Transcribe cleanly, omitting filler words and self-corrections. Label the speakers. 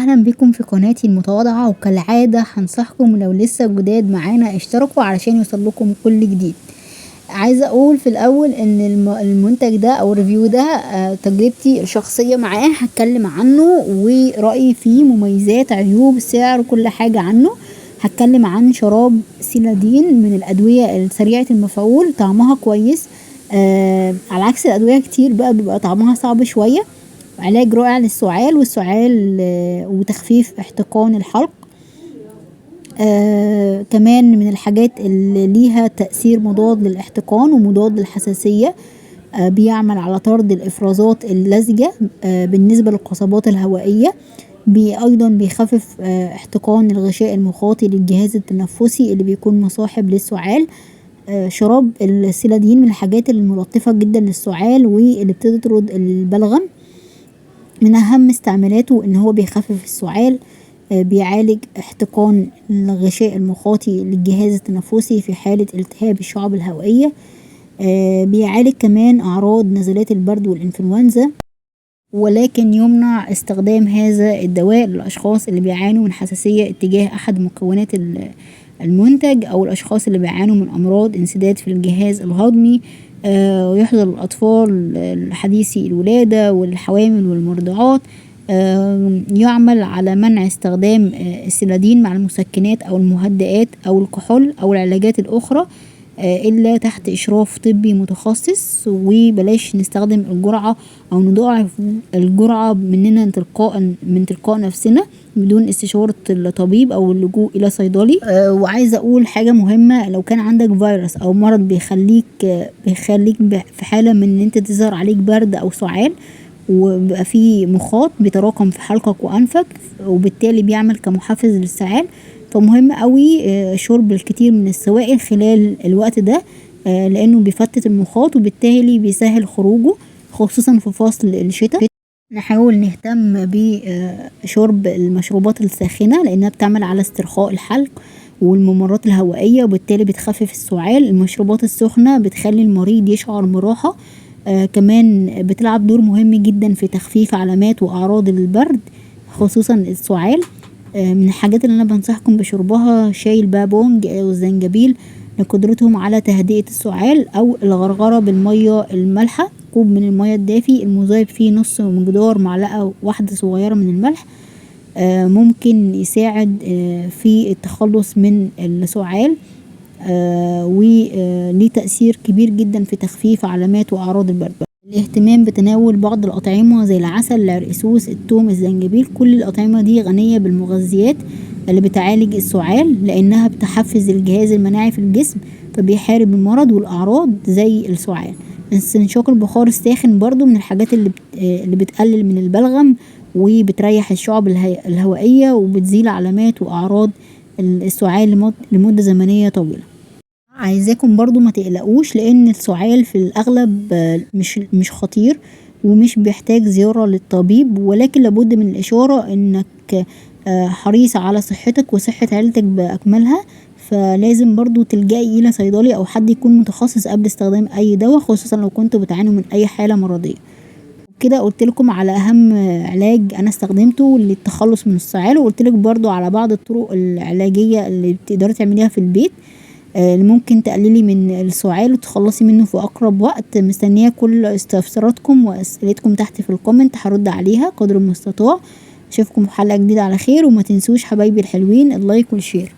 Speaker 1: اهلا بكم في قناتي المتواضعة، وكالعادة هنصحكم لو لسه جداد معانا اشتركوا علشان يوصلكم كل جديد. عايزة اقول في الاول ان المنتج ده او الريفيو ده تجربتي الشخصية معاه، هتكلم عنه ورأيي فيه، مميزات، عيوب، سعر، كل حاجة عنه. هتكلم عن شراب سيلادين من الادوية السريعة المفعول، طعمها كويس على عكس الادوية كتير بقى بيبقى طعمها صعب شوية. علاج رائع للسعال وتخفيف احتقان الحلق. كمان من الحاجات اللي ليها تأثير مضاد للاحتقان ومضاد للحساسية. بيعمل على طرد الافرازات اللزجة بالنسبة للقصبات الهوائية. ايضا بيخفف احتقان الغشاء المخاطي للجهاز التنفسي اللي بيكون مصاحب للسعال. شراب السيلادين من الحاجات الملطفة جدا للسعال واللي بتطرد البلغم. من اهم استعمالاته ان هو بيخفف السعال، بيعالج احتقان الغشاء المخاطي للجهاز التنفسي في حالة التهاب الشعب الهوائية. بيعالج كمان اعراض نزلات البرد والانفلونزا، ولكن يمنع استخدام هذا الدواء للاشخاص اللي بيعانوا من حساسية اتجاه احد مكونات المنتج، او الاشخاص اللي بيعانوا من امراض انسداد في الجهاز الهضمي. ويحظى الأطفال الحديثي الولادة والحوامل والمرضعات. يعمل على منع استخدام السيلادين مع المسكنات أو المهدئات أو الكحول أو العلاجات الأخرى إلا تحت إشراف طبي متخصص. وبلاش نستخدم الجرعة أو نضاعف الجرعة من تلقاء نفسنا بدون استشارة الطبيب أو اللجوء إلى صيدلي. وعايزة أقول حاجة مهمة، لو كان عندك فيروس أو مرض بيخليك في حالة من إن أنت تظهر عليك برد أو سعال، وبيبقى فيه مخاط بيتراكم في حلقك وأنفك وبالتالي بيعمل كمحفز للسعال، فمهم قوي شرب الكثير من السوائل خلال الوقت ده، لأنه بيفتت المخاط وبالتالي بيسهل خروجه خصوصا في فصل الشتاء. نحاول نهتم بشرب المشروبات الساخنة لأنها بتعمل على استرخاء الحلق والممرات الهوائية وبالتالي بتخفف السعال. المشروبات السخنة بتخلي المريض يشعر براحة. كمان بتلعب دور مهم جدا في تخفيف علامات وأعراض البرد خصوصا السعال. من الحاجات اللي أنا بنصحكم بشربها شاي البابونج والزنجبيل لقدرتهم على تهدئة السعال، أو الغرغرة بالمية المالحة، كوب من المية الدافي المذاب فيه نص مقدار معلقة واحدة صغيرة من الملح، ممكن يساعد في التخلص من السعال، وليه تأثير كبير جدا في تخفيف علامات وأعراض البرد. الاهتمام بتناول بعض الأطعمة زي العسل، العرقسوس، الثوم، الزنجبيل، كل الأطعمة دي غنية بالمغذيات اللي بتعالج السعال لأنها بتحفز الجهاز المناعي في الجسم فبيحارب المرض والأعراض زي السعال. استنشاق البخار الساخن برضو من الحاجات اللي بتقلل من البلغم وبتريح الشعب الهوائية وبتزيل علامات وأعراض السعال لمدة زمنية طويلة. عايزاكم برضو ما تقلقوش لأن السعال في الأغلب مش خطير ومش بيحتاج زيارة للطبيب، ولكن لابد من الإشارة إنك حريص على صحتك وصحة عيلتك بأكملها، فلازم برضو تلجأي إلى صيدلي أو حد يكون متخصص قبل استخدام أي دواء، خصوصا لو كنتوا بتعانوا من أي حالة مرضية. كده قلت لكم على أهم علاج أنا استخدمته للتخلص من السعال، وقلت لك برضو على بعض الطرق العلاجية اللي بتقدري تعمليها في البيت اللي ممكن تقللي من السعال وتخلصي منه في أقرب وقت. مستنية كل استفساراتكم وأسئلتكم تحت في الكومنت، هرد عليها قدر المستطاع. اشوفكم في حلقة جديدة على خير، وما تنسوش حبايبي الحلوين اللايك والشير.